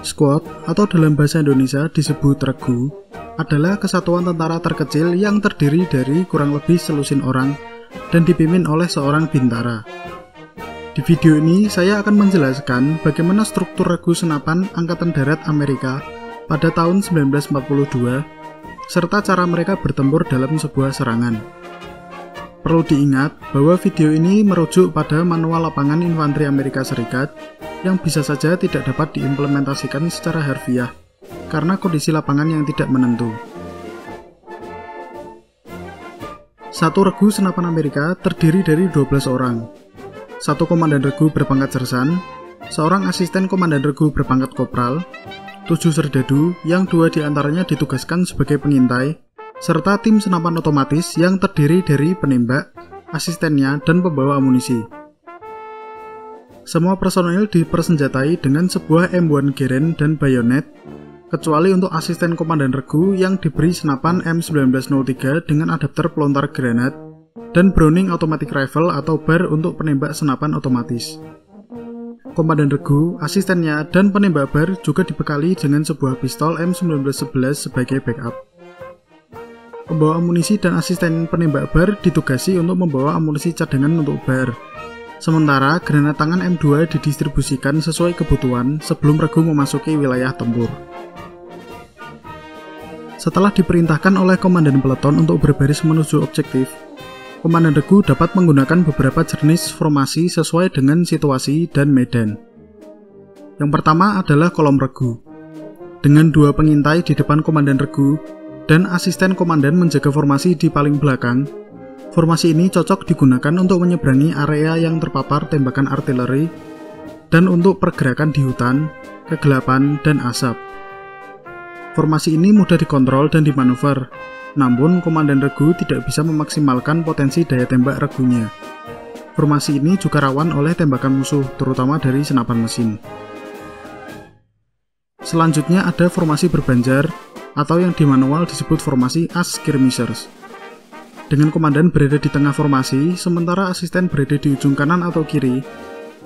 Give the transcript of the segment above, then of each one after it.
Squad, atau dalam bahasa Indonesia disebut regu, adalah kesatuan tentara terkecil yang terdiri dari kurang lebih selusin orang dan dipimpin oleh seorang bintara. Di video ini saya akan menjelaskan bagaimana struktur regu senapan Angkatan Darat Amerika pada tahun 1942, serta cara mereka bertempur dalam sebuah serangan. Perlu diingat bahwa video ini merujuk pada manual lapangan infanteri Amerika Serikat yang bisa saja tidak dapat diimplementasikan secara harfiah karena kondisi lapangan yang tidak menentu. Satu regu senapan Amerika terdiri dari 12 orang. Satu komandan regu berpangkat sersan, seorang asisten komandan regu berpangkat kopral, 7 serdadu yang 2 diantaranya ditugaskan sebagai pengintai, serta tim senapan otomatis yang terdiri dari penembak, asistennya, dan pembawa amunisi. Semua personel dipersenjatai dengan sebuah M1 Garand dan bayonet, kecuali untuk asisten komandan regu yang diberi senapan M1903 dengan adapter pelontar granat dan Browning Automatic Rifle atau BAR untuk penembak senapan otomatis. Komandan regu, asistennya, dan penembak BAR juga dibekali dengan sebuah pistol M1911 sebagai backup. Pembawa amunisi dan asisten penembak BAR ditugasi untuk membawa amunisi cadangan untuk BAR. Sementara granat tangan M2 didistribusikan sesuai kebutuhan sebelum regu memasuki wilayah tempur. Setelah diperintahkan oleh komandan peleton untuk berbaris menuju objektif, komandan regu dapat menggunakan beberapa jenis formasi sesuai dengan situasi dan medan. Yang pertama adalah kolom regu, dengan 2 pengintai di depan komandan regu dan asisten komandan menjaga formasi di paling belakang. Formasi ini cocok digunakan untuk menyeberangi area yang terpapar tembakan artileri dan untuk pergerakan di hutan, kegelapan, dan asap. Formasi ini mudah dikontrol dan dimanuver, namun komandan regu tidak bisa memaksimalkan potensi daya tembak regunya. Formasi ini juga rawan oleh tembakan musuh, terutama dari senapan mesin. Selanjutnya ada formasi berbanjar, atau yang di manual disebut formasi as skirmishers. Dengan komandan berada di tengah formasi, sementara asisten berada di ujung kanan atau kiri.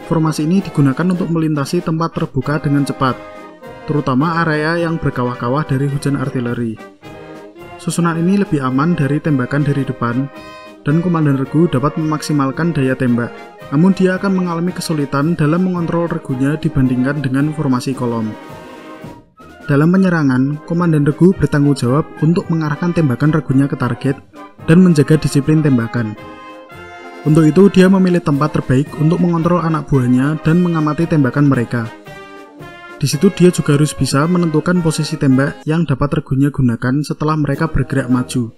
Formasi ini digunakan untuk melintasi tempat terbuka dengan cepat, terutama area yang berkawah-kawah dari hujan artileri. Susunan ini lebih aman dari tembakan dari depan, dan komandan regu dapat memaksimalkan daya tembak, namun dia akan mengalami kesulitan dalam mengontrol regunya dibandingkan dengan formasi kolom. Dalam penyerangan, komandan regu bertanggung jawab untuk mengarahkan tembakan regunya ke target dan menjaga disiplin tembakan. Untuk itu, dia memilih tempat terbaik untuk mengontrol anak buahnya dan mengamati tembakan mereka. Di situ dia juga harus bisa menentukan posisi tembak yang dapat regunya gunakan setelah mereka bergerak maju.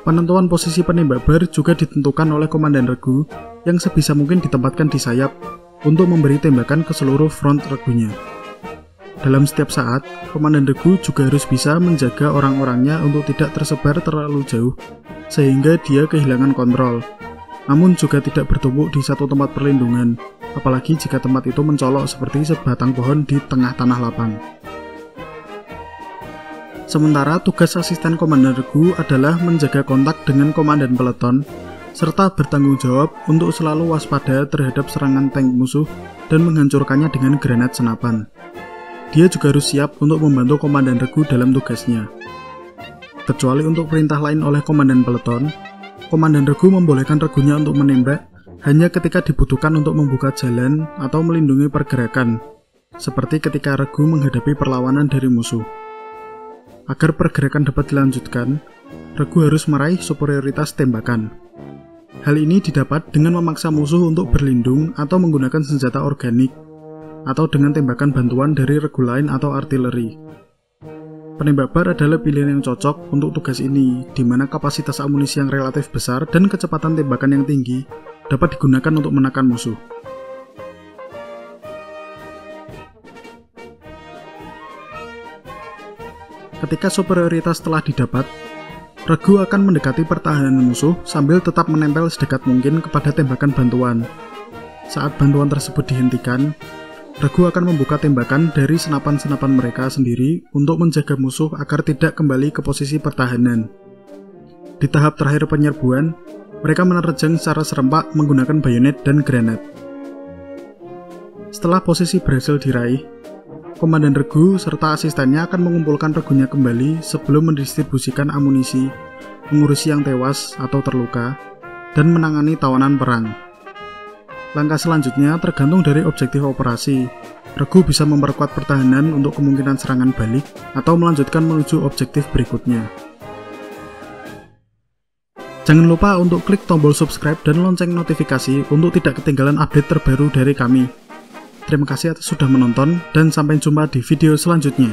Penentuan posisi penembak BAR juga ditentukan oleh komandan regu yang sebisa mungkin ditempatkan di sayap untuk memberi tembakan ke seluruh front regunya. Dalam setiap saat, komandan regu juga harus bisa menjaga orang-orangnya untuk tidak tersebar terlalu jauh, sehingga dia kehilangan kontrol, namun juga tidak bertumpuk di satu tempat perlindungan, apalagi jika tempat itu mencolok seperti sebatang pohon di tengah tanah lapang. Sementara tugas asisten komandan regu adalah menjaga kontak dengan komandan peleton, serta bertanggung jawab untuk selalu waspada terhadap serangan tank musuh dan menghancurkannya dengan granat senapan. Dia juga harus siap untuk membantu komandan regu dalam tugasnya. Kecuali untuk perintah lain oleh komandan peleton, komandan regu membolehkan regunya untuk menembak hanya ketika dibutuhkan untuk membuka jalan atau melindungi pergerakan, seperti ketika regu menghadapi perlawanan dari musuh. Agar pergerakan dapat dilanjutkan, regu harus meraih superioritas tembakan. Hal ini didapat dengan memaksa musuh untuk berlindung atau menggunakan senjata organik, atau dengan tembakan bantuan dari regu lain atau artileri. Penembak BAR adalah pilihan yang cocok untuk tugas ini, di mana kapasitas amunisi yang relatif besar dan kecepatan tembakan yang tinggi dapat digunakan untuk menekan musuh. Ketika superioritas telah didapat, regu akan mendekati pertahanan musuh sambil tetap menempel sedekat mungkin kepada tembakan bantuan. Saat bantuan tersebut dihentikan, regu akan membuka tembakan dari senapan-senapan mereka sendiri untuk menjaga musuh agar tidak kembali ke posisi pertahanan. Di tahap terakhir penyerbuan, mereka menerjang secara serempak menggunakan bayonet dan granat. Setelah posisi berhasil diraih, Komandan regu serta asistennya akan mengumpulkan regunya kembali sebelum mendistribusikan amunisi, mengurusi yang tewas atau terluka, dan menangani tawanan perang. Langkah selanjutnya tergantung dari objektif operasi. Regu bisa memperkuat pertahanan untuk kemungkinan serangan balik atau melanjutkan menuju objektif berikutnya. Jangan lupa untuk klik tombol subscribe dan lonceng notifikasi untuk tidak ketinggalan update terbaru dari kami. Terima kasih atas sudah menonton dan sampai jumpa di video selanjutnya.